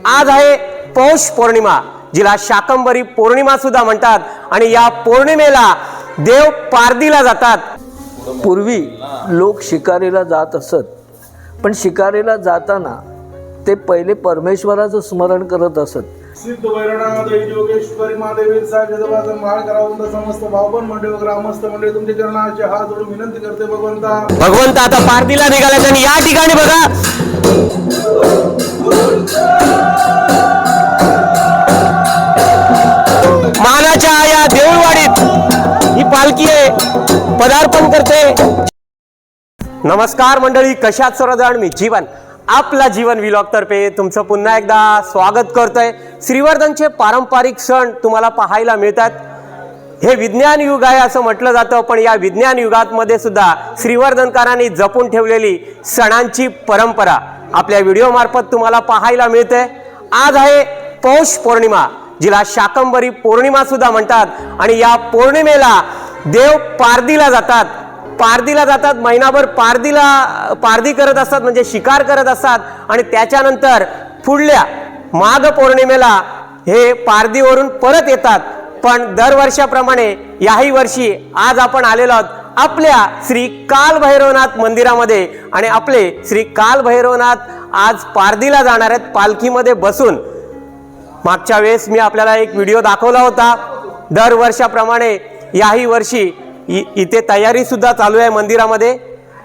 आज आहे पौष पौर्णिमा, जिला शाकंभरी पौर्णिमा सुद्धा म्हणतात। आणि या पौर्णिमेला देव पारदीला जातात। पूर्वी लोक शिकारीला जात असत, पण शिकारीला जाताना ते पहिले परमेश्वराचं स्मरण करत असत। सिद्ध भैरवनाथ योगेश्वरी महादेवी जगदवाचा माळ करावून समस्त भावबन मंडळी व ग्रामस्थ मंडळी तुमच्या चरणाचे हात जोडून विनंती करते भगवंत आता पारदीला निघाले। आणि या ठिकाणी बघा मानाच्या या देऊळवाडीत ही पालखी पदार्पण करते। नमस्कार मंडळी, कशात सर्वजण? मी जीवन, आपला जीवन व्लॉग तर्फे तुमचं पुन्हा एकदा स्वागत करतोय। श्रीवर्धनचे पारंपरिक सण तुम्हाला पाहायला मिळतात। हे विज्ञान युग आहे असं म्हटलं जातं, पण या विज्ञान युगामध्ये सुद्धा श्रीवर्धनकारांनी जपून ठेवलेली सणांची परंपरा आपल्या व्हिडिओ मार्फत तुम्हाला पाहायला मिळते। आज आहे पौष पौर्णिमा, जिला शाकंभरी पौर्णिमा सुद्धा म्हणतात। आणि या पौर्णिमेला देव पारदीला जातात। पारदीला जातात, महिनाभर पारदी करत असतात, म्हणजे शिकार करत असतात। आणि त्याच्यानंतर पुढल्या माघ पौर्णिमेला हे पारदीवरून परत येतात। पण दरवर्षाप्रमाणे याही वर्षी आज आपण आलेलो आहोत आपल्या श्री कालभैरवनाथ मंदिरामध्ये। आणि आपले श्री कालभैरवनाथ आज पारदीला जाणार आहेत पालखीमध्ये बसून। मागच्या वेळेस मी आपल्याला एक व्हिडिओ दाखवला होता। दरवर्षाप्रमाणे याही वर्षी इथे तयारी सुद्धा चालू आहे। मंदिरामध्ये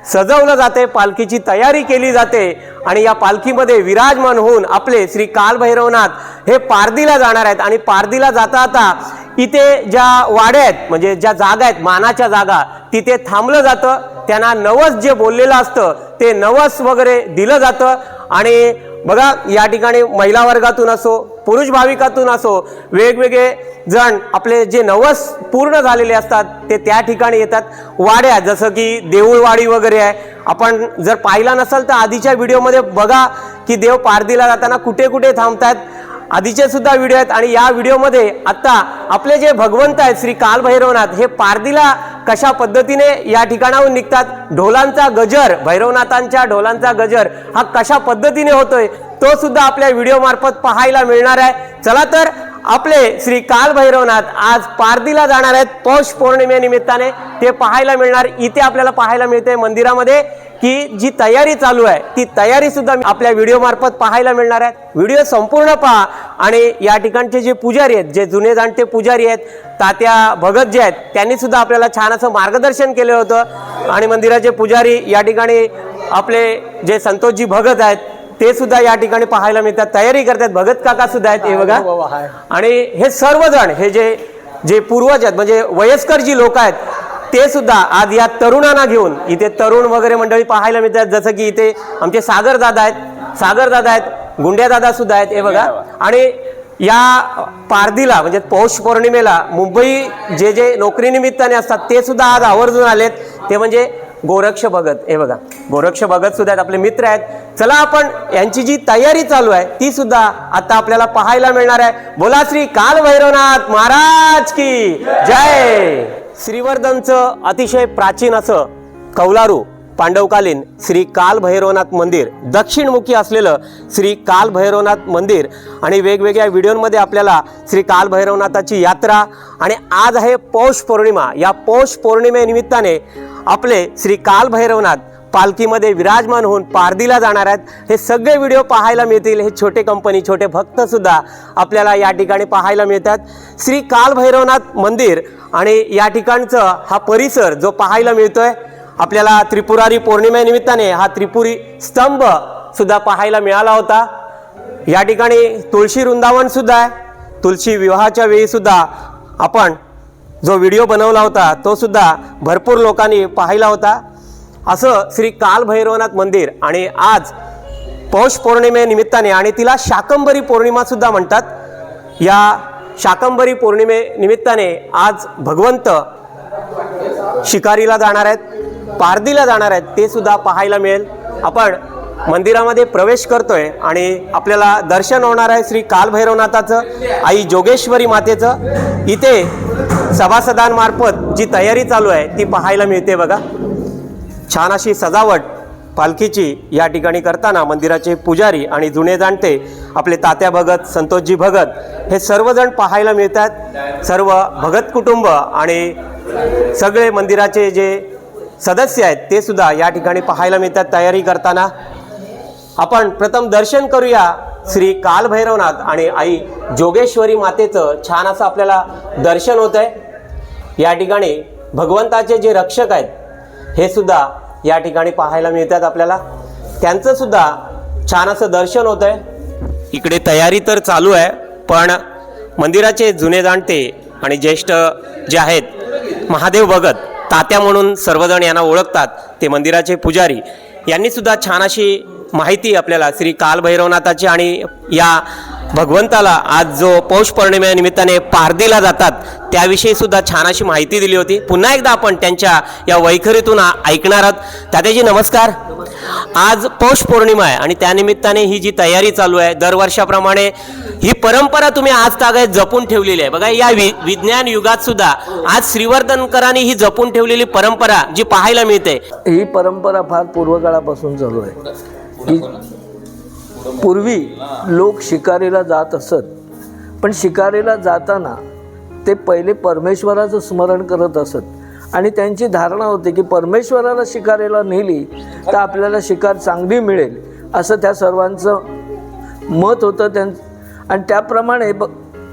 सजवलं जाते, पालखीची तयारी केली जाते। आणि या पालखीमध्ये विराजमान होऊन आपले श्री कालभैरवनाथ हे पारदीला जाणार आहेत। आणि पारदीला जाता जाता इथे ज्या वाड्या आहेत, म्हणजे ज्या जागा आहेत, मानाच्या जागा, तिथे थांबलं जातं। त्यांना नवस जे बोललेलं असतं ते नवस वगैरे दिलं जातं। आणि बघा या ठिकाणी महिला वर्गातून असो, पुरुष भाविकातून असो, वेगवेगळे जण आपले जे नवस पूर्ण झालेले असतात ते त्या ठिकाणी येतात। वाड्या जसं की देऊळवाडी वगैरे आहे, आपण जर पाहिला नसेल तर आधीच्या व्हिडिओमध्ये बघा की देव पारदीला जाताना कुठे कुठे थांबतात, आधीचे सुद्धा व्हिडिओ आहेत। आणि या व्हिडिओमध्ये आता आपले जे भगवंत आहेत श्री कालभैरवनाथ हे पारदीला कशा पद्धतीने या ठिकाणाहून निघतात, ढोलांचा गजर, भैरवनाथांच्या ढोलांचा गजर हा कशा पद्धतीने होतोय तो सुद्धा आपल्या व्हिडिओ मार्फत पाहायला मिळणार आहे। चला तर आपले श्री कालभैरवनाथ आज पारदीला जाणार आहेत पौष पौर्णिमेनिमित्ताने, ते पाहायला मिळणार। इथे आपल्याला पाहायला मिळते मंदिरामध्ये की जी तयारी चालू आहे ती तयारी सुद्धा आपल्या व्हिडिओ मार्फत पाहायला मिळणार आहे। व्हिडिओ संपूर्ण पहा। आणि या ठिकाणचे जे पुजारी आहेत, जे जुने जाणते पुजारी आहेत, तात्या भगत जे आहेत, त्यांनी सुद्धा आपल्याला छान असं मार्गदर्शन केलं होतं। आणि मंदिराचे पुजारी या ठिकाणी आपले जे संतोषजी भगत आहेत ते सुद्धा या ठिकाणी पाहायला मिळतात, तयारी करतात। भगत काका सुद्धा आहेत हे बघा। आणि हे सर्वजण हे जे पूर्वज आहेत, म्हणजे वयस्कर जी लोक आहेत ते सुद्धा आज या तरुणांना घेऊन इथे तरुण वगैरे मंडळी पाहायला मिळतात। जसं की इथे आमचे सागर दादा आहेत, गुंड्या दादा सुद्धा आहेत हे बघा। आणि या पारदीला म्हणजे पौष पौर्णिमेला मुंबई जे नोकरीनिमित्ताने असतात ते सुद्धा आज आवर्जून आलेत, ते म्हणजे गोरक्ष भगत हे बघा। गोरक्ष भगत सुद्धा आहेत, आपले मित्र आहेत। चला आपण यांची जी तयारी चालू आहे ती सुद्धा आता आपल्याला पाहायला मिळणार आहे। बोला श्री कालभैरवनाथ महाराज की जय। श्रीवर्धनचं अतिशय प्राचीन असं कौलारू पांडवकालीन श्री कालभैरवनाथ मंदिर, दक्षिणमुखी असलेलं श्री कालभैरवनाथ मंदिर। आणि वेगवेगळ्या व्हिडिओमध्ये आपल्याला श्री कालभैरवनाथाची यात्रा, आणि आज आहे पौष पौर्णिमा। या पौष पौर्णिमेनिमित्ताने आपले श्री कालभैरवनाथ पालखीमध्ये विराजमान होऊन पारदीला जाणार आहेत। हे सगळे व्हिडिओ पाहायला मिळतील। हे छोटे कंपनी, छोटे भक्त सुद्धा आपल्याला या ठिकाणी पाहायला मिळतात। श्री कालभैरवनाथ मंदिर आणि या ठिकाणचा हा परिसर जो पाहायला मिळतोय आपल्याला, त्रिपुरारी पौर्णिमेनिमित्ताने हा त्रिपुरी स्तंभ सुद्धा पाहायला मिळाला होता। या ठिकाणी तुळशी वृंदावन सुद्धा आहे। तुळशी विवाहाच्या वेळी सुद्धा आपण जो व्हिडिओ बनवला होता तो सुद्धा भरपूर लोकांनी पाहिला होता। असं श्री कालभैरवनाथ मंदिर। आणि आज पौष पौर्णिमेनिमित्ताने, आणि तिला शाकंभरी पौर्णिमा सुद्धा म्हणतात, या शाकंभरी पौर्णिमेनिमित्ताने आज भगवंत शिकारीला जाणार आहेत, पारदीला जाणार आहेत, ते सुद्धा पाहायला मिळेल। आपण मंदिरामध्ये प्रवेश करतोय आणि आपल्याला दर्शन होणार आहे श्री कालभैरवनाथाचं, आई जोगेश्वरी मातेचं। इथे सभासदांमार्फत जी तयारी चालू आहे ती पाहायला मिळते बघा। छान अशी सजावट पालखीची या ठिकाणी करताना मंदिराचे पुजारी आणि जुने जाणते आपले तात्या भगत, संतोषजी भगत हे सर्वजण पाहायला मिळतात। सर्व भगत कुटुंब आणि सगळे मंदिराचे जे सदस्य आहेत ते सुद्धा या ठिकाणी पाहायला मिळतात तयारी करताना। आपण प्रथम दर्शन करूया श्री कालभैरवनाथ आणि आई जोगेश्वरी मातेचं छान असं आपल्याला दर्शन होत आहे। या ठिकाणी भगवंताचे जे रक्षक आहेत हे सुद्धा या ठिकाणी पाहायला मिळतात आपल्याला, त्यांचं सुद्धा छान असं दर्शन होत आहे। इकडे तयारी तर चालू आहे, पण मंदिराचे जुने जाणते आणि ज्येष्ठ जे आहेत महादेव भगत, तात्या म्हणून सर्वजण यांना ओळखतात, ते मंदिराचे पुजारी यांनी सुद्धा छान अशी माहिती आपल्याला श्री कालभैरवनाथाची आणि या भगवंताला आज जो पौष पौर्णिमेनिमित्ताने पारदीला जातात त्याविषयी सुद्धा छान अशी माहिती दिली होती। पुन्हा एकदा आपण त्यांच्या या वैखरीतून ऐकणार आहोत। तात्याजी नमस्कार। आज पौष पौर्णिमा आहे आणि त्यानिमित्ताने ही जी तयारी चालू आहे, दरवर्षाप्रमाणे ही परंपरा तुम्ही आज तागायत जपून ठेवलेली आहे। बघा, या विज्ञान युगात सुद्धा आज श्रीवर्धनकरांनी ही जपून ठेवलेली परंपरा जी पाहायला मिळते, ही परंपरा फार पूर्वकाळापासून चालू आहे। पूर्वी लोक शिकारीला जात असत, पण शिकारीला जाताना ते पहिले परमेश्वराचं स्मरण करत असत आणि त्यांची धारणा होती की परमेश्वराला शिकारीला नेली तर आपल्याला शिकार चांगली मिळेल, असं त्या सर्वांचं मत होतं। आणि त्याप्रमाणे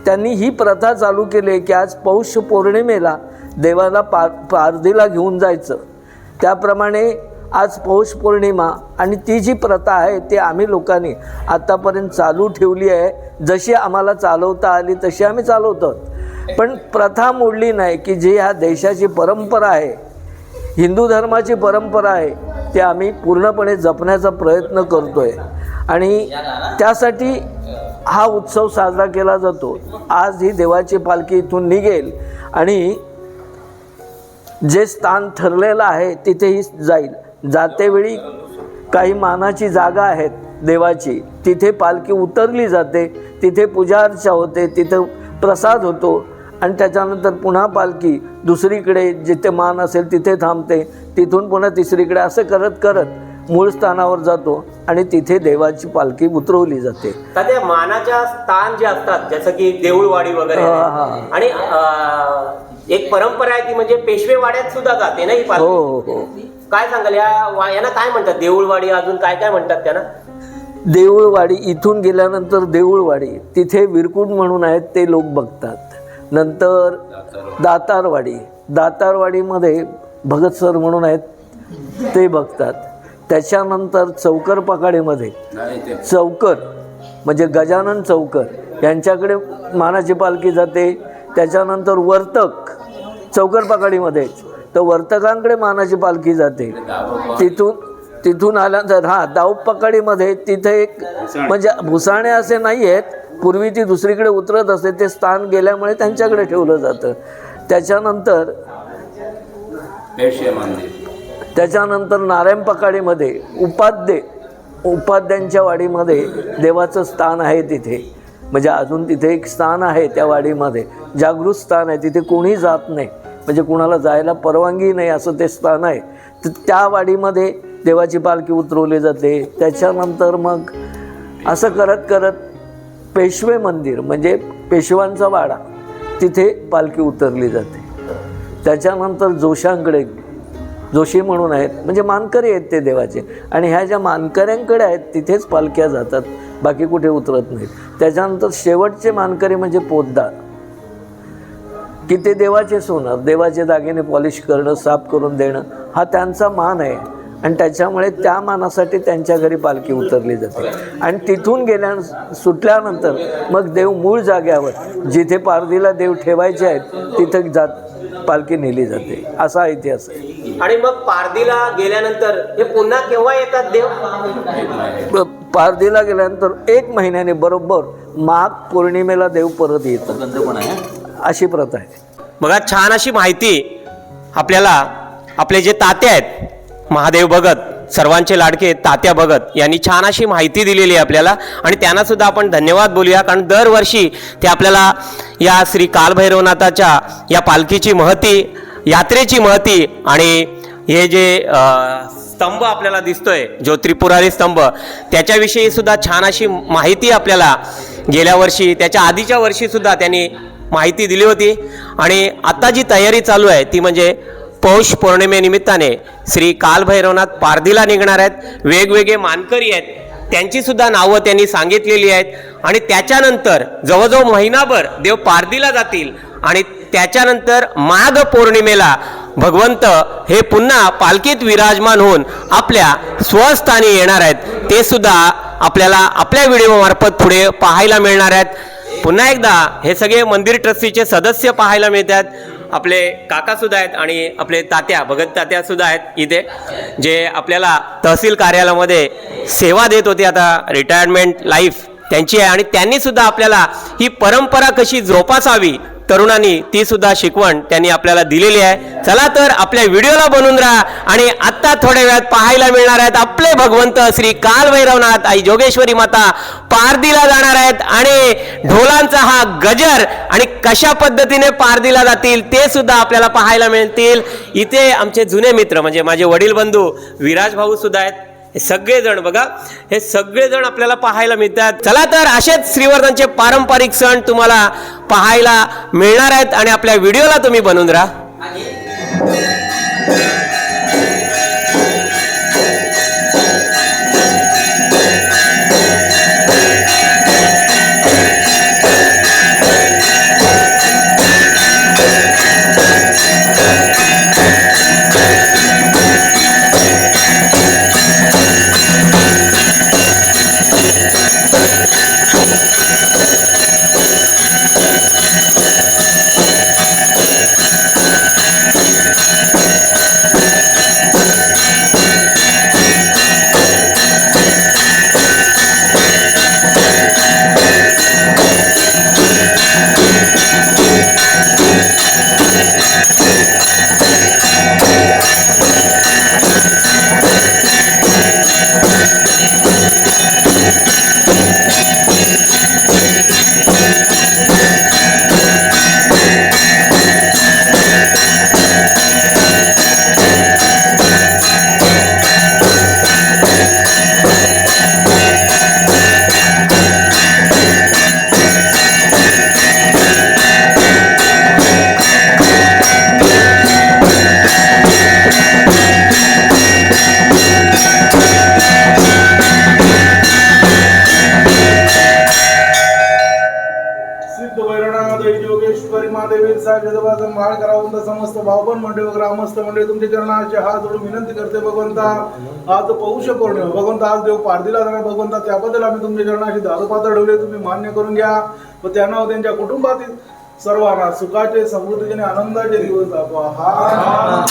त्यांनी ही प्रथा चालू केली की आज पौष पौर्णिमेला देवाला पारदीला घेऊन जायचं। त्याप्रमाणे आज पौष पौर्णिमा आणि ती जी प्रथा आहे ती आम्ही लोकांनी आत्तापर्यंत चालू ठेवली आहे। जशी आम्हाला चालवता आली तशी आम्ही चालवतो, पण प्रथा मोडली नाही की जी ह्या देशाची परंपरा आहे, हिंदू धर्माची परंपरा आहे, ते आम्ही पूर्णपणे जपण्याचा प्रयत्न करतो आहे आणि त्यासाठी हा उत्सव साजरा केला जातो। आज ही देवाची पालखी इथून निघेल आणि जे स्थान ठरलेलं आहे तिथेही जाईल। जातेवेळी काही मानाची जागा आहेत देवाची, तिथे पालखी उतरली जाते, तिथे पूजा अर्चा होते, तिथं प्रसाद होतो आणि त्याच्यानंतर पुन्हा पालखी दुसरीकडे जिथे मान असेल तिथे थांबते, तिथून पुन्हा तिसरीकडे, असं करत करत मूळ स्थानावर जातो आणि तिथे देवाची पालखी उतरवली जाते। त्या मानाच्या स्थान जे असतात जसं की देऊळवाडी वगैरे आणि एक परंपरा आहे ती म्हणजे पेशवेवाड्यात सुद्धा जाते ना ही पालखी। हो हो, काय सांगाल यांना काय म्हणतात, देऊळवाडी अजून काय काय म्हणतात त्यांना? देऊळवाडी, इथून गेल्यानंतर देऊळवाडी, तिथे विरकुट म्हणून आहेत ते लोक बघतात। नंतर दातारवाडी, दातारवाडीमध्ये भगत सर म्हणून आहेत ते बघतात। त्याच्यानंतर चौकर पकाडीमध्ये चौकर म्हणजे गजानन चौकर यांच्याकडे मानाची पालखी जाते। त्याच्यानंतर वर्तक चौकर पकाडीमध्येच, तर वर्तकांकडे मानाची पालखी जाते। तिथून आल्यानंतर दाव पकाडीमध्ये तिथे एक म्हणजे भुसाणे असे नाही आहेत, पूर्वी ती दुसरीकडे उतरत असते, ते स्थान गेल्यामुळे त्यांच्याकडे ठेवलं जातं। त्याच्यानंतर नारायण पकाडीमध्ये उपाध्यांच्या वाडीमध्ये देवाचं स्थान आहे तिथे, म्हणजे अजून तिथे एक स्थान आहे त्या वाडीमध्ये, जागृत स्थान आहे, तिथे कोणी जात नाही, म्हणजे कुणाला जायला परवानगी नाही असं ते स्थान आहे। तर त्या वाडीमध्ये देवाची पालखी उतरवली जाते। त्याच्यानंतर मग असं करत करत पेशवे मंदिर म्हणजे पेशवांचा वाडा, तिथे पालखी उतरली जाते। त्याच्यानंतर जोशांकडे, जोशी म्हणून आहेत म्हणजे मानकरी आहेत ते देवाचे, आणि ह्या ज्या मानकऱ्यांकडे आहेत तिथेच पालख्या जातात, बाकी कुठे उतरत नाहीत। त्याच्यानंतर शेवटचे मानकरी म्हणजे पोतदार, की ते देवाचे सोनं, देवाचे दागिने पॉलिश करणं, साफ करून देणं हा त्यांचा मान आहे आणि त्याच्यामुळे त्या मानासाठी त्यांच्या घरी पालखी उतरली जाते। आणि तिथून सुटल्यानंतर मग देव मूळ जाग्यावर जिथे पारदीला देव ठेवायचे आहेत तिथे पालखी नेली जाते, असा इतिहास आहे। आणि मग पारदीला गेल्यानंतर हे पुन्हा केव्हा येतात देव? पारदीला गेल्यानंतर 1 महिन्याने बरोबर माघ पौर्णिमेला देव परत येतात, अशी प्रथा आहे। बघा, छान अशी माहिती आपल्याला आपले जे तात्या आहेत महादेव भगत, सर्वांचे लाडके तात्या भगत यांनी छान अशी माहिती दिलेली आहे आपल्याला, आणि त्यांना सुद्धा आपण धन्यवाद बोलूया, कारण दरवर्षी ते आपल्याला या श्री कालभैरवनाथाच्या या पालखीची महती, यात्रेची महती आणि हे जे स्तंभ आपल्याला दिसतोय, जो त्रिपुरारी स्तंभ, त्याच्याविषयी सुद्धा छान अशी माहिती आपल्याला गेल्या वर्षी, त्याच्या आधीच्या वर्षी सुद्धा त्यांनी माहिती दिली होती. आणि आता जी तयारी चालू आहे ती म्हणजे पौष पौर्णिमेनिमित्ताने श्री कालभैरवनाथ पारधीला निघणार आहेत. वेगवेगळे मानकरी आहेत, त्यांची सुद्धा नावं त्यांनी सांगितलेली आहेत. आणि त्याच्यानंतर जवळजवळ महिनाभर देव पारधीला जातील आणि त्याच्यानंतर माघ पौर्णिमेला भगवंत हे पुन्हा पालखीत विराजमान होऊन आपल्या स्वस्थानी येणार आहेत. ते सुद्धा आपल्याला आपल्या व्हिडिओमार्फत पुढे पाहायला मिळणार आहेत. पुन्हा एकदा हे सगळे मंदिर ट्रस्टीचे सदस्य पाहायला मिळतात. आपले काका सुद्धा आहेत आणि आपले तात्या, भगत तात्या सुद्धा आहेत इथे, जे आपल्याला तहसील कार्यालयामध्ये सेवा देत होते. आता रिटायरमेंट लाईफ त्यांची आहे आणि त्यांनी सुद्धा आपल्याला ही परंपरा कशी जोपासावी तरुणांनी ती सुद्धा शिकवण त्यांनी आपल्याला दिलेली आहे. चला तर आपल्या व्हिडिओला बनवून राहा. आणि आत्ता थोड्या वेळात पाहायला मिळणार आहेत आपले भगवंत श्री कालभैरवनाथ आई जोगेश्वरी माता पारधीला जाणार आहेत. आणि ढोलांचा हा गजर आणि कशा पद्धतीने पारधीला जातील ते सुद्धा आपल्याला पाहायला मिळतील. इथे आमचे जुने मित्र म्हणजे माझे वडील बंधू विराज भाऊ सुद्धा आहेत. हे सगळेजण बघा, हे सगळेजण आपल्याला पाहायला मिळतात. चला तर असेच श्रीवर्धनचे पारंपरिक सण तुम्हाला पाहायला मिळणार आहेत आणि आपल्या व्हिडिओला तुम्ही बनवून राहा. माळ करावून समस्त भावबन मंडळी व ग्रामस्थ मंडळी तुमच्या चरणाचे हात जोडून विनंती करते. भगवंता आज पौष पौर्णिमा, भगवंता आज देव पारधीला जाणार. भगवंता त्याबद्दल आम्ही तुमच्या चरणाशी दारोपात्र ठेवले, तुम्ही मान्य करून घ्या व त्यांना व त्यांच्या कुटुंबातील सर्वांना सुखाचे, समृद्धीचे आणि आनंदाचे दिवस दाखवा. हा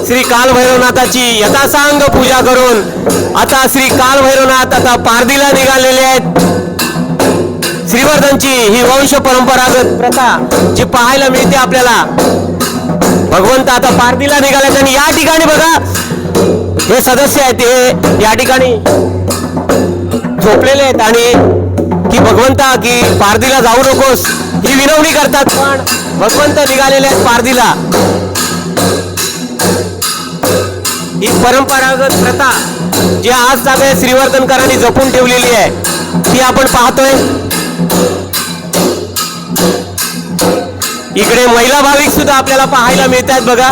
श्री कालभैरवनाथाची यथासांग पूजा करून आता श्री कालभैरवनाथ आता पारधीला निघालेले आहेत. श्रीवर्धनची ही वंश परंपरागत प्रथा जी पाहायला मिळते आपल्याला. भगवंत आता पारधीला निघाले आणि या ठिकाणी बघा हे सदस्य आहेत, हे या ठिकाणी झोपलेले आहेत आणि की भगवंता की पारधीला जाऊ नकोस ही विनवणी करतात. पण भगवंत निघालेले आहेत पारधीला. ही परंपरागत प्रथा जी आज सगळ्या श्रीवर्धनकरांनी जपून ठेवलेली आहे ती आपण पाहतोय. इकडे महिला भाविक सुद्धा आपल्याला पाहायला मिळतात बघा.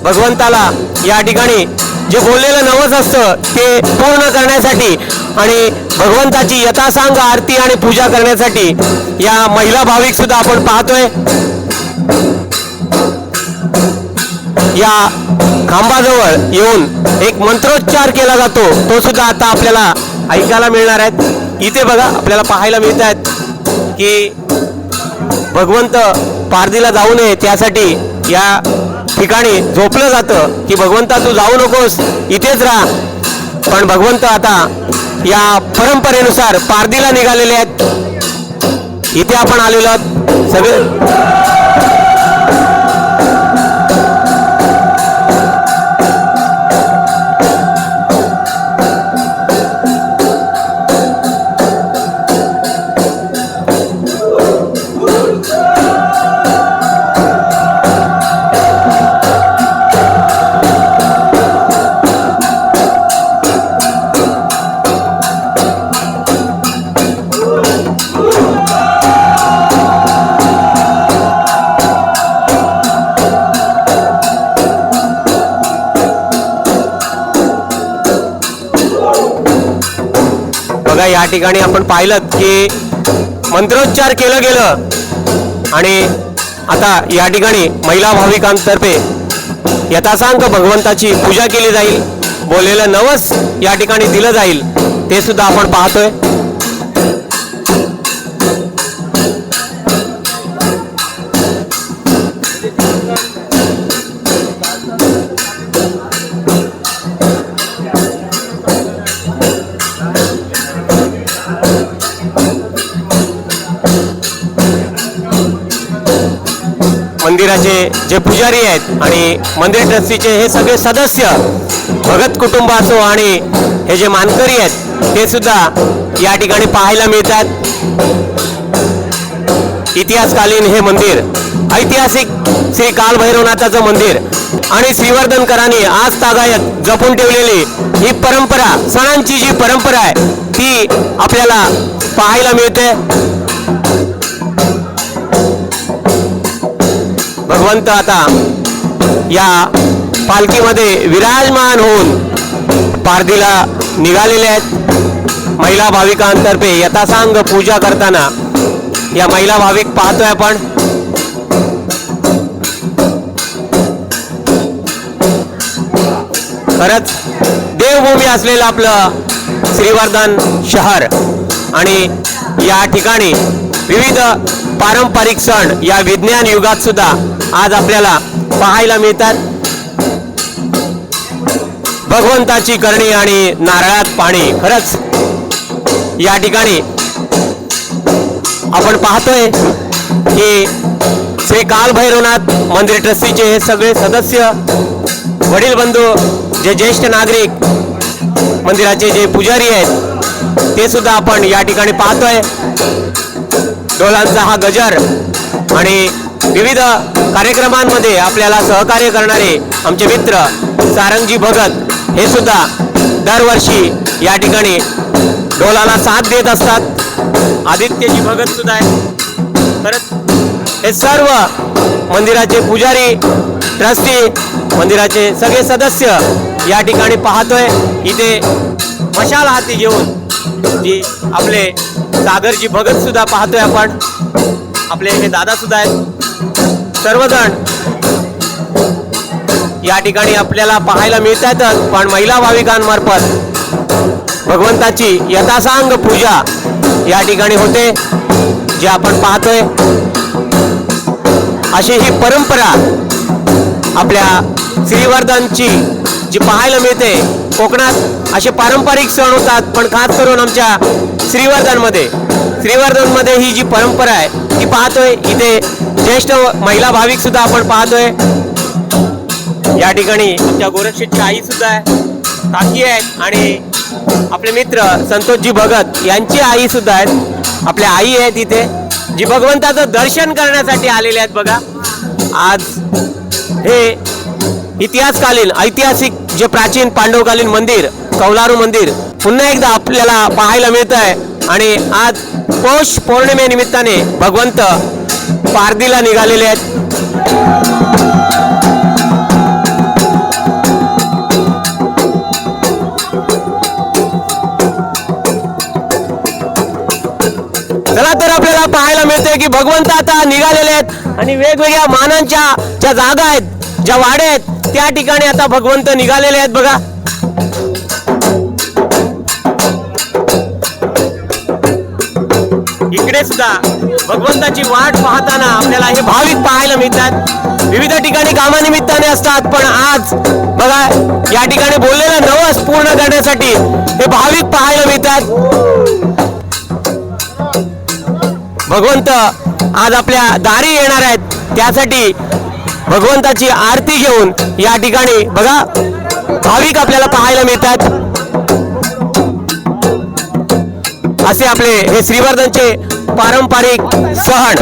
भगवंताला या ठिकाणी जे बोललेलं नवस असतं ते पूर्ण करण्यासाठी आणि भगवंताची यथासांग आरती आणि पूजा करण्यासाठी या महिला भाविक सुद्धा आपण पाहतोय. या खांबाजवळ येऊन एक मंत्रोच्चार केला जातो, तो सुद्धा आता आपल्याला ऐकायला मिळणार आहेत. इथे बघा आपल्याला पाहायला मिळत आहेत की भगवंत पारधीला जाऊ नये त्यासाठी या ठिकाणी झोपलं जातं की भगवंता तू जाऊ नकोस इथेच राहा. पण भगवंत आता या परंपरेनुसार पारधीला निघालेले आहेत. इथे आपण आलेलो आहोत सगळे. या ठिकाणी आपण पाहिलं की मंत्रोच्चार केलं गेलं आणि आता या ठिकाणी महिला भाविकांतर्फे यथासांग भगवंताची पूजा केली जाईल, बोललेलं नवस या ठिकाणी दिलं जाईल, ते सुद्धा आपण पाहतोय. मंदिराचे जे पुजारी आहेत आणि मंदिर ट्रस्टीचे हे सगळे सदस्य, भगत कुटुंब असो आणि हे जे मानकरी आहेत ते सुद्धा या ठिकाणी पाहायला मिळतात. इतिहासकालीन हे मंदिर, ऐतिहासिक श्री कालभैरवनाथाचं मंदिर आणि श्रीवर्धनकरांनी आज तागायत जपून ठेवलेली ही परंपरा, सणांची जी परंपरा आहे ती आपल्याला पाहायला मिळते. भगवंत आता या पालखीमध्ये विराजमान होऊन पारधीला निघालेले आहेत. महिला भाविकांतर्फे यथासांग पूजा करताना या महिला भाविक पाहतोय आपण. खरंच देवभूमी असलेलं आपलं श्रीवर्धन शहर आणि या ठिकाणी विविध पारंपरिक सण या विज्ञान युगात सुद्धा आज आपल्याला पाहायला मिळतात. भगवंताची करणी आणि नारळात पाणी, खरंच या ठिकाणी आपण पाहतोय की श्री कालभैरवनाथ मंदिर ट्रस्टीचे हे सगळे सदस्य, वडील बंधू, जे ज्येष्ठ नागरिक, मंदिराचे जे पुजारी आहेत ते सुद्धा आपण या ठिकाणी पाहतोय. डोलांचा हा गजर आणि विविध कार्यक्रमांमध्ये आपल्याला सहकार्य करणारे आमचे मित्र सारंगजी भगत हे सुद्धा दरवर्षी या ठिकाणी डोलाला साथ देत असतात. आदित्यजी भगत सुद्धा आहेत. खरंच हे सर्व मंदिराचे पुजारी, ट्रस्टी, मंदिराचे सगळे सदस्य या ठिकाणी पाहतोय. इथे मशाल हाती घेऊन जी आपले सागरजी भगत सुद्धा पाहतोय आपण. आपले हे दादा सुद्धा आहेत. सर्वजण या ठिकाणी आपल्याला पाहायला मिळतातच, पण महिला भाविकांमार्फत भगवंताची यथासांग पूजा या ठिकाणी होते, जे आपण पाहतोय. अशी ही परंपरा आपल्या श्रीवर्धनची जी पाहायला मिळते. कोकणात असे पारंपरिक सण होतात, पण खास करून आमच्या श्रीवर्धनमध्ये ही जी परंपरा आहे ती पाहतोय. इथे ज्येष्ठ महिला भाविक सुद्धा आपण पाहतोय. या ठिकाणी आमच्या गोरक्षेची आई सुद्धा आहे, काकी आहेत आणि आपले मित्र संतोषजी भगत यांची आई सुद्धा आहेत. आपल्या आई आहेत इथे, जी भगवंताचं दर्शन करण्यासाठी आलेले आहेत. बघा, आज हे इतिहासकालीन, ऐतिहासिक जे प्राचीन पांडवकालीन मंदिर, कौलारू मंदिर पुन्हा एकदा आपल्याला पाहायला मिळत आहे. आणि आज पौष पौर्णिमेनिमित्ताने भगवंत पारधीला निघालेले आहेत. चला तर आपल्याला पाहायला मिळते की भगवंत आता निघालेले आहेत आणि वेगवेगळ्या मानांच्या ज्या जागा आहेत, ज्या वाड्या आहेत, त्या ठिकाणी आता भगवंत निघालेले आहेत. बघा, इकडे सुद्धा भगवंताची वाट पाहताना आपल्याला हे भाविक पाहायला मिळतात. विविध ठिकाणी कामानिमित्ताने असतात, पण आज बघा या ठिकाणी बोललेलं नवस पूर्ण करण्यासाठी हे भाविक पाहायला मिळतात. भगवंत आज आपल्या दारी येणार आहेत, त्यासाठी भगवंताची आरती घेऊन या ठिकाणी बघा भाविक आपल्याला पाहायला मिळतात. असे आपले हे श्रीवर्धनचे पारंपरिक सण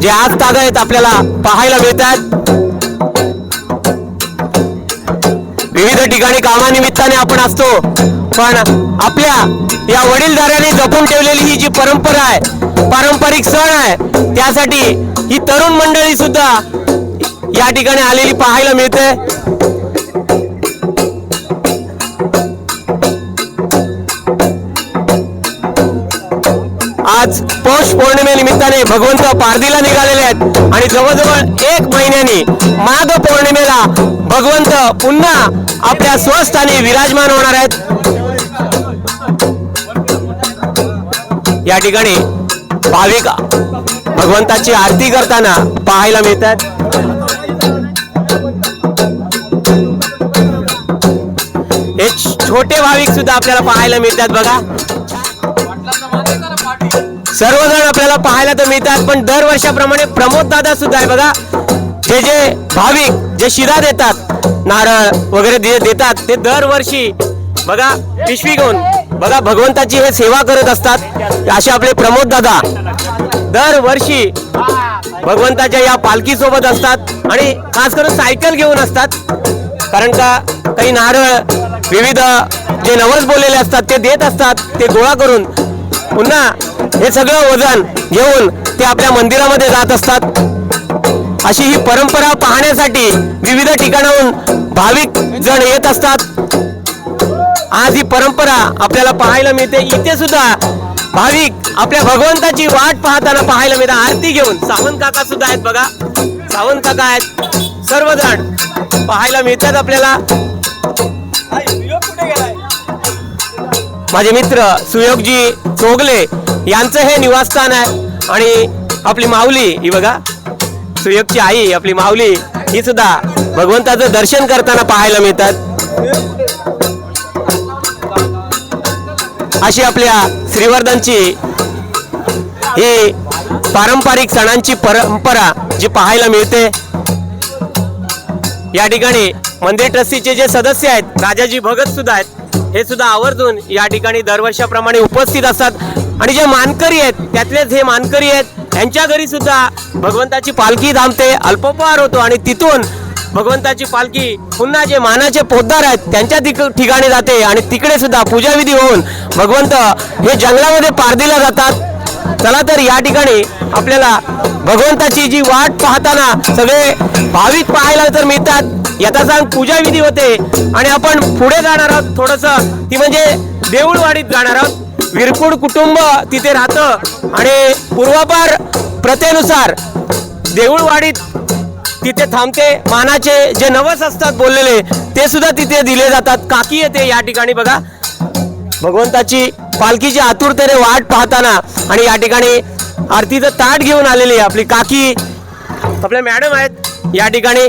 जे आज तागायत आपल्याला पाहायला मिळतात. विविध ठिकाणी कामानिमित्ताने आपण असतो, पण आपल्या या वडीलधाऱ्याने जपून ठेवलेली ही जी परंपरा आहे, पारंपरिक सण आहे, त्यासाठी ही तरुण मंडळी सुद्धा या ठिकाणी आलेली पाहायला मिळते. आज पौष पौर्णिमेनिमित्ताने भगवंत पारधीला निघालेले आहेत आणि जवळजवळ 1 महिन्यानी माघ पौर्णिमेला भगवंत पुन्हा आपल्या स्वस्थानी विराजमान होणार आहेत. या ठिकाणी भाविक भगवंताची आरती करताना पाहायला मिळतात. हे छोटे भाविक सुद्धा आपल्याला पाहायला मिळतात बघा. सर्वजण आपल्याला पाहायला तर मिळतात, पण दरवर्षाप्रमाणे प्रमोद दादा सुद्धा आहे बघा. जे भाविक जे शिरा देतात, नारळ वगैरे देतात, ते दरवर्षी बघा पिशवी घेऊन बघा भगवंताची हे सेवा करत असतात. असे आपले प्रमोद दादा दरवर्षी भगवंताच्या या पालखी सोबत असतात आणि खास करून सायकल घेऊन असतात. कारण का काही नारळ विविध जे नवस बोललेले असतात ते देत असतात. ते गोळा करून पुन्हा हे सगळं वजन घेऊन ते आपल्या मंदिरामध्ये जात असतात. अशी ही परंपरा पाहण्यासाठी विविध ठिकाणाहून भाविक जण येत असतात. आज ही परंपरा आपल्याला पाहायला मिळते. इथे सुद्धा भाविक आपल्या भगवंताची वाट पाहताना पाहायला मिळते. आरती घेऊन सावंत काका सुद्धा आहेत बघा. सावंत काका आहेत, सर्वजण पाहायला मिळतात आपल्याला. माझे मित्र सुयोगजी चोगले यांचं हे निवासस्थान आहे आणि आपली माऊली ही बघा, सुयोगची आई आपली माऊली ही सुद्धा भगवंताचं दर्शन करताना पाहायला मिळतात. अशी आपल्या श्रीवर्धनची ही पारंपरिक सणांची परंपरा जी पाहायला मिळते. या ठिकाणी मंदिर ट्रस्टीचे जे सदस्य आहेत, राजाजी भगत सुद्धा आहेत, हे सुद्धा आवर्जून या ठिकाणी दरवर्षाप्रमाणे उपस्थित असतात. आणि जे मानकरी आहेत त्यातलेच हे मानकरी आहेत, यांच्या घरी सुद्धा भगवंताची पालखी थांबते, अल्पोपहार होतो आणि तिथून भगवंताची पालखी पुन्हा जे मानाचे पोद्दार आहेत त्यांच्या ठिकाणी जाते आणि तिकडे सुद्धा पूजाविधी होऊन भगवंत हे जंगलामध्ये पारधीला जातात. चला तर या ठिकाणी आपल्याला भगवंताची जी वाट पाहताना सगळे भाविक पाहायला तर मिळतात. याचा सांग पूजाविधी होते आणि आपण पुढे जाणार आहोत थोडंसं, ती म्हणजे देऊळवाडीत जाणार आहोत. विरकुड कुटुंब तिथे राहतं आणि पूर्वापार प्रथेनुसार देऊळवाडीत तिथे थांबते. मानाचे जे नवस असतात बोललेले ते सुद्धा तिथे दिले जातात. काकी येते या ठिकाणी बघा भगवंताची पालखीची आतुरतेने वाट पाहताना आणि या ठिकाणी आरतीचं ताट घेऊन आलेली आपली काकी आपल्या मॅडम आहेत या ठिकाणी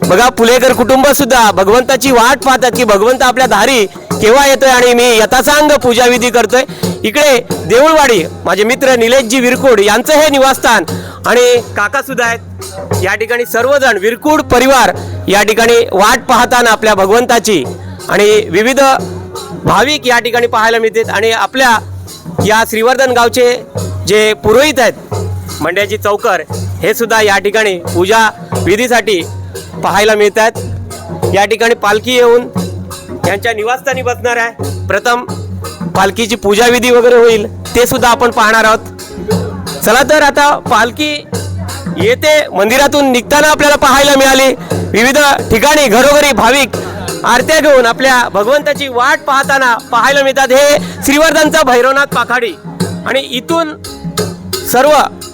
बघा. पुलेकर कुटुंब सुद्धा भगवंताची वाट पाहतात की भगवंत आपल्या दारी केव्हा येतोय आणि मी यथासांग पूजाविधी करतोय. इकडे देऊळवाडी माझे मित्र निलेशजी विरकुड यांचं हे निवासस्थान आणि काका सुद्धा आहेत या ठिकाणी. सर्वजण विरकुड परिवार या ठिकाणी वाट पाहताना आपल्या भगवंताची आणि विविध भाविक या ठिकाणी पाहायला मिळतात. आणि आपल्या या श्रीवर्धन गावचे जे पुरोहित आहेत मंड्याची चौकर, हे सुद्धा या ठिकाणी पूजा विधीसाठी पाहायला मिळतात. या ठिकाणी पालखी येऊन यांच्या निवासस्थानी बसणार आहे. प्रथम पालखीची पूजाविधी वगैरे होईल ते सुद्धा आपण पाहणार आहोत. चला तर आता पालखी येते मंदिरातून निघताना आपल्याला पाहायला मिळाली. विविध ठिकाणी घरोघरी भाविक आरत्या घेऊन आपल्या भगवंताची वाट पाहताना पाहायला मिळतात. हे श्रीवर्धनचा भैरवनाथ पाखाडी आणि इथून सर्व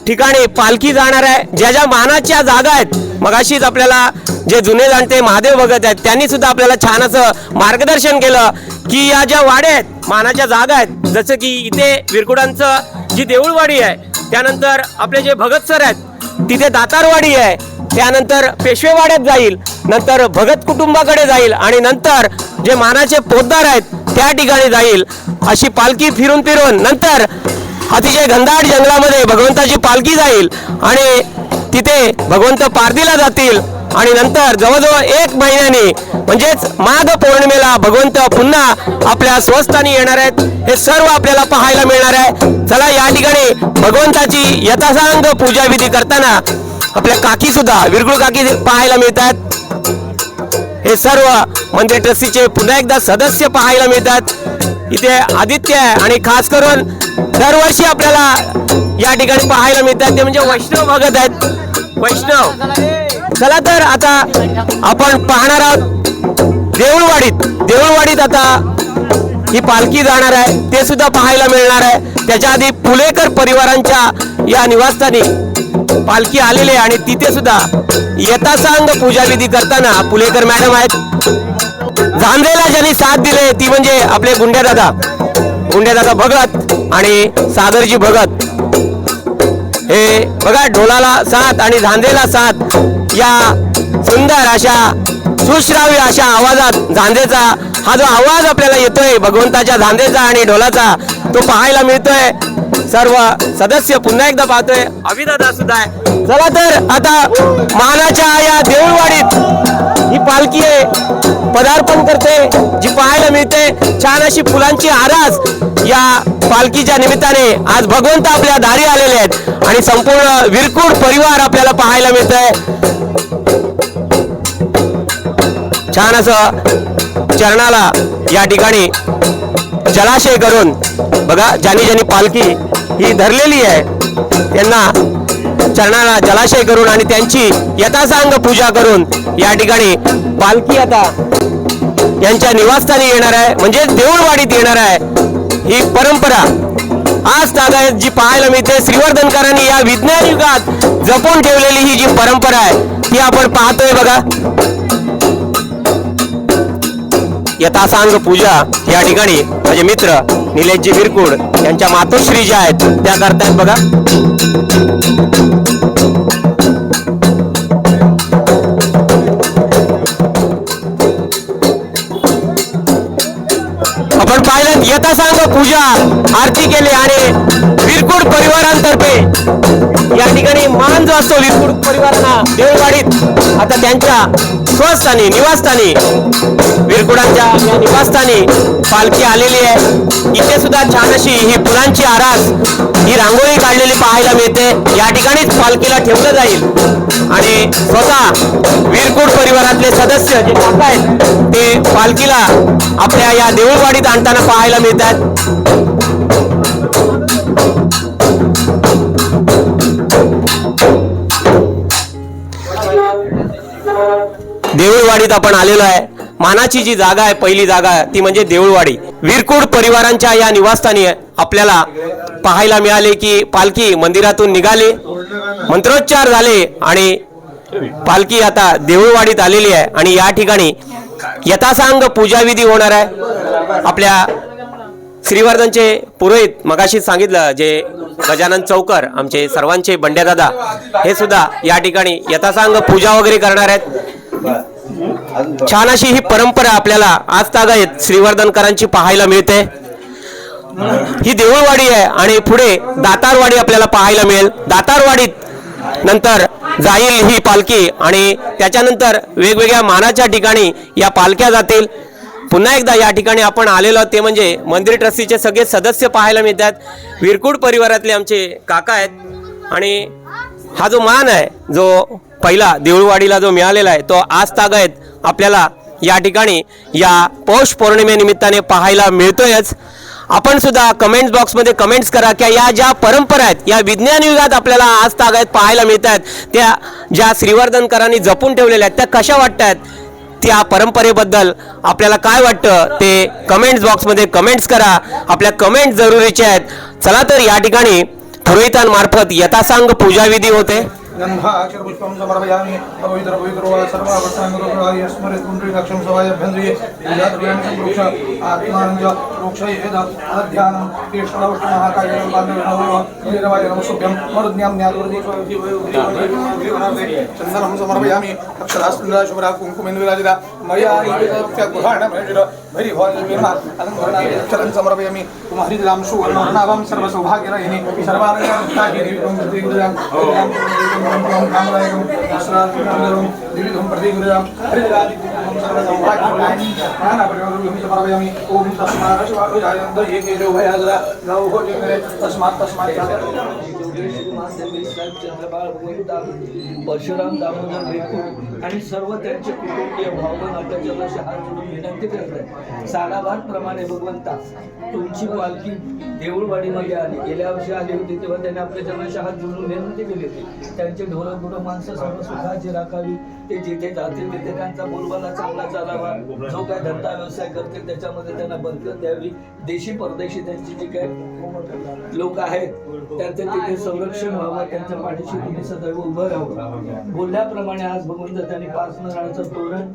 ठिकाणी पालखी जाणार आहे. ज्या ज्या मानाच्या जागा आहेत, मगाशीच आपल्याला जे जुने जाणते महादेव भगत आहेत त्यांनी सुद्धा आपल्याला छान असं मार्गदर्शन केलं की या ज्या वाड्या आहेत मानाच्या जागा आहेत, जसं की इथे विरकुडांचं जी देऊळवाडी आहे, त्यानंतर आपले जे भगत सर आहेत तिथे दातारवाडी आहे, त्यानंतर पेशवेवाड्यात जाईल, नंतर भगत कुटुंबाकडे जाईल आणि नंतर जे मानाचे पोद्दार आहेत त्या ठिकाणी जाईल. अशी पालखी फिरून फिरून नंतर अतिशय घनदाट जंगलामध्ये भगवंताची पालखी जाईल आणि तिथे भगवंत पारधीला जातील आणि नंतर जवळजवळ 1 महिन्याने म्हणजेच माघ पौर्णिमेला भगवंत पुन्हा आपल्या स्वस्थानी येणार आहेत. हे सर्व आपल्याला पाहायला मिळणार आहे. चला या ठिकाणी भगवंताची यथासांग पूजाविधी करताना आपल्या काकी सुद्धा विरकुड काकी पाहायला मिळतात. हे सर्व मंदिर ट्रस्टीचे पुन्हा एकदा सदस्य पाहायला मिळतात. इथे आदित्य आहे आणि खास करून दरवर्षी आपल्याला या ठिकाणी पाहायला मिळतात ते म्हणजे वैष्णव भगत आहेत. वैष्णव चला तर आता आपण पाहणार आहोत देऊळवाडीत. देऊळवाडीत आता ही पालखी जाणार आहे ते सुद्धा पाहायला मिळणार आहे। त्याच्या आधी पुलेकर परिवारांच्या या निवासस्थानी पालखी आलेली आहे आणि तिथे सुद्धा यथासांग पूजा विधी करताना पुलेकर मॅडम आहेत। झांजेला ज्यांनी साथ दिले ती म्हणजे आपले गुंड्यादादा भगत आणि सागरजी भगत। हे बघा, ढोलाला साथ आणि झांजेला साथ या सुंदर अशा सुश्राव्य अशा आवाजात झांजेचा हा जो आवाज आपल्याला येतोय भगवंताच्या झांजेचा आणि ढोलाचा तो पाहायला मिळतोय। सर्व सदस्य पुन्हा एकदा पाहतोय, अभिदादा सुद्धा आहे। चला तर आता मानाच्या या देऊळवाडीत ही पालखी पदार्पण करते जी पाहायला मिळते। छान अशी फुलांची आरास या पालखीच्या निमित्ताने आज भगवंत आपल्या दारी आलेले आहेत आणि संपूर्ण विरकुड परिवार आपल्याला पाहायला मिळतंय। छान असं चरणाला या ठिकाणी जलाशय करून बघा, ज्यांनी पालखी ही धरलेली आहे त्यांना चरणाला जलाशय करून आणि त्यांची यथासांग पूजा करून या ठिकाणी पालखी आता यांच्या निवासस्थानी येणार आहे, म्हणजे देऊळवाडीत येणार आहे। ही परंपरा आज तागायत जी पाहायला मिळते, श्रीवर्धनकरांनी या विज्ञान युगात जपून ठेवलेली ही जी परंपरा आहे ती आपण पाहतोय बघा। यथासांग पूजा या ठिकाणी माझे मित्र निलेशजी विरकुड यांच्या मातोश्री ज्या आहेत त्या करतायत बघा। आपण पाहिलं यथासांग पूजा आरती केली आणि विरकुड परिवारांतर्फे या ठिकाणी मान जो असतो विरकुड परिवारांना देऊळवाडीत आता त्यांच्या स्वस्थानी निवासस्थानी विरकुडांच्या या निवासस्थानी पालखी आलेली आहे। इथे सुद्धा छान अशी ही फुलांची आरास ही रांगोळी काढलेली पाहायला मिळते। या ठिकाणीच पालखीला ठेवलं जाईल आणि स्वतः विरकुड परिवारातले सदस्य जे काका आहेत ते पालखीला आपल्या या देऊळवाडीत आणताना पाहायला मिळतात। देऊळवाडीत आपण आलेलो आहे। मानाची जी जागा आहे, पहिली जागा आहे ती म्हणजे देऊळवाडी। विरकुड परिवारांच्या या निवासस्थानी आपल्याला पाहायला मिळाले की पालखी मंदिरातून निघाली, मंत्रोच्चार झाले आणि पालखी आता देऊळवाडीत आलेली आहे आणि या ठिकाणी यथासांग पूजा विधी होणार आहे। आपल्या श्रीवर्धनचे पुरोहित मगाशी सांगितलं जे गजानन चौकर आमचे सर्वांचे बंड्यादादा हे सुद्धा या ठिकाणी यथासांग पूजा वगैरे करणार आहेत। छान अशी ही परंपरा आपल्याला आज तागायत श्रीवर्धनकरांची पाहायला मिळते। ही देऊळवाडी आहे आणि पुढे दातारवाडी आपल्याला पाहायला मिळेल। दातारवाडीत नंतर जाईल ही पालखी आणि त्याच्यानंतर वेगवेगळ्या मानाच्या ठिकाणी या पालख्या जातील। पुन्हा एकदा या ठिकाणी आपण आलेलो ते म्हणजे मंदिर ट्रस्टीचे सगळे सदस्य पाहायला मिळतात। विरकुड परिवारातले आमचे काका आहेत आणि हा जो मान आहे जो पहिला देऊळवाडीला जो मिळालेला आहे तो आज तागायत आपल्याला या ठिकाणी या पौष पौर्णिमेनिमित्ताने पाहायला मिळतोयच। आपण सुद्धा कमेंट्स बॉक्समध्ये कमेंट्स करा की या ज्या परंपरा आहेत या विज्ञान युगात आपल्याला आज तागायत पाहायला मिळतात त्या ज्या श्रीवर्धनकरांनी जपून ठेवलेल्या आहेत त्या कशा वाटतात, त्या परंपरेबद्दल आपल्याला काय वाटतं ते कमेंट्स बॉक्समध्ये कमेंट्स करा। आपल्या कमेंट जरुरीचे आहेत। चला तर या ठिकाणी पुरोहितांमार्फत यथासांग पूजाविधी होते। गंधाक्षरपुष्पं समर्पयामि पवित्र पवित्र वा सर्वावस्थांगरोगाय स्मरेत पुंडरीकाक्षं सवायभ्यन्द्रिये यद्व्यं वृक्ष आत्मानं च वृक्षयेद अध्यानं केशवष्टमहाकायं बान्धवनवो नीरवाय नमस्तुभ्यं मरुज्ञां चन्दनं समर्पयामि अक्षरास्त्रं शुभ्रा कुङ्कुमेन विराजिता मया गुहाणमहेश्वर भैरी भोजविर्मा अलङ्करणाक्षरं समर्पयामि तुम्हारी राम सुवर्णनाभं सर्वसौभाग्यरहिनी सर्वानन्ददायिनी तस्मात् योगेश श्रीमान देवी साहेब चंद्रबाळ भगवंता परशुराम दामोदर भेकू आणि सर्व त्यांचे कुटुंबीय भावबंद आपल्या चरणाशी हात जोडून विनंती करतात सालाबादप्रमाणे भगवंता तुमची पालखी देऊळवाडीमध्ये आली, गेल्या वर्षी आली होती तेव्हा त्यांनी आपल्या चरणाशी हात जोडून विनंती केली होती त्यांचे ढोरं गुरं माणसं सर्व सुखाची राखावी, ते जिथे जातील तिथे त्यांचा बोलबाला चांगला चालावा, जो काय धंदा व्यवसाय करतील त्याच्यामध्ये त्यांना बरकत द्यावी, देशी परदेशी त्यांची जी काही लोक आहेत त्यांचं तिथे संरक्षण व्हावं, त्यांच्या पाठीशी तुम्ही सदैव उभं राहावं. बोलल्याप्रमाणे आज भगवंत त्यांनी 5 नारळाचं तोरण,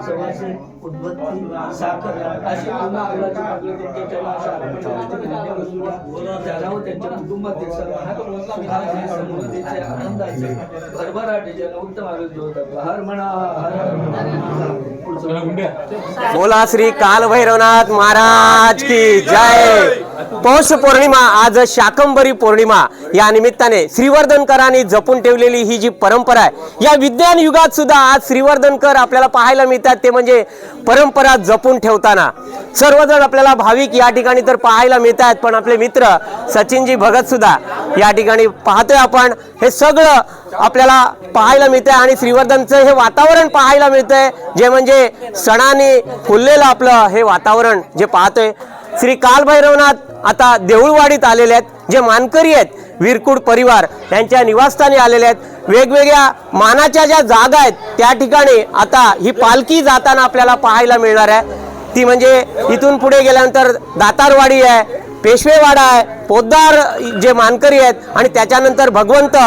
सवासे, उदबत्ती, साखर अशी पूर्ण फुलाची पाकळी तुमच्या चरणाशी अर्पण करायची विनंती करूया. त्याला व त्यांच्या कुटुंबातील सर्वांना सुखाचे, समृद्धीचे, आनंदाचे, भरभराटीचे आणि उत्तम आरोग्य होतात. हर म्हणा हर बोला श्री कालभैरवनाथ महाराज की जय. पौष पौर्णिमा, आज शाकंभरी पौर्णिमा, या निमित्ताने श्रीवर्धनकरांनी जपून ठेवलेली ही जी परंपरा आहे, या विज्ञान युगात सुद्धा आज श्रीवर्धनकर आपल्याला पाहायला मिळतात. ते म्हणजे परंपरा जपून ठेवताना सर्वजण आपल्याला भाविक या ठिकाणी तर पाहायला मिळतात, पण आपले मित्र सचिनजी भगत सुद्धा या ठिकाणी पाहतोय आपण. हे सगळं आपल्याला पाहायला मिळतंय आणि श्रीवर्धनचं हे वातावरण पाहायला मिळतंय, जे म्हणजे सणाने फुललेलं आपलं हे वातावरण जे पाहतोय. श्री कालभैरवनाथ आता देऊळवाडीत आलेले आहेत, जे मानकरी आहेत विरकुड परिवार यांच्या निवासस्थानी आलेले आहेत. वेगवेगळ्या मानाच्या ज्या जागा आहेत त्या ठिकाणी आता ही पालखी जाताना आपल्याला पाहायला मिळणार आहे. ती म्हणजे इथून पुढे गेल्यानंतर दातारवाडी आहे, पेशवेवाडा आहे, पोद्दार जे मानकरी आहेत आणि त्याच्यानंतर भगवंत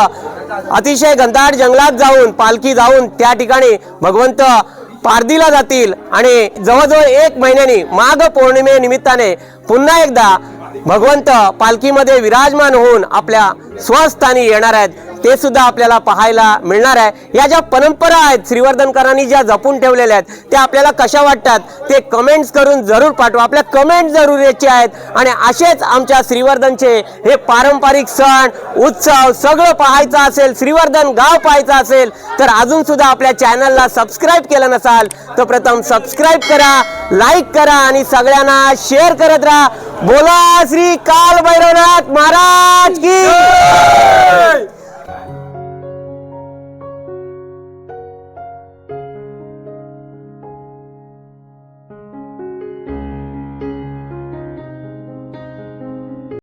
अतिशय घनदाट जंगलात जाऊन पालखी जाऊन त्या ठिकाणी भगवंत पारदीला जातील आणि जवळजवळ 1 महिन्यानी माघ पौर्णिमे निमित्ताने पुन्हा एकदा भगवंत पालखीमध्ये विराजमान होऊन आपल्या स्वस्थानी येणार आहेत. ते सुद्धा आपल्याला पाहायला मिळणार आहे. या ज्या परंपरा आहेत श्रीवर्धनकरांनी ज्या जपून ठेवलेल्या आहेत त्या आपल्याला कशा वाटतात ते कमेंट्स करून जरूर पाठवा. आपल्या कमेंट जरुरीचे आहेत आणि असेच आमच्या श्रीवर्धनचे हे पारंपरिक सण उत्सव सगळं पाहायचं असेल, श्रीवर्धन गाव पाहायचं असेल तर अजून सुद्धा आपल्या चॅनलला सबस्क्राईब केलं नसाल तर प्रथम सबस्क्राईब करा, लाईक करा आणि सगळ्यांना शेअर करत राहा. बोला श्री कालभैरवनाथ महाराज की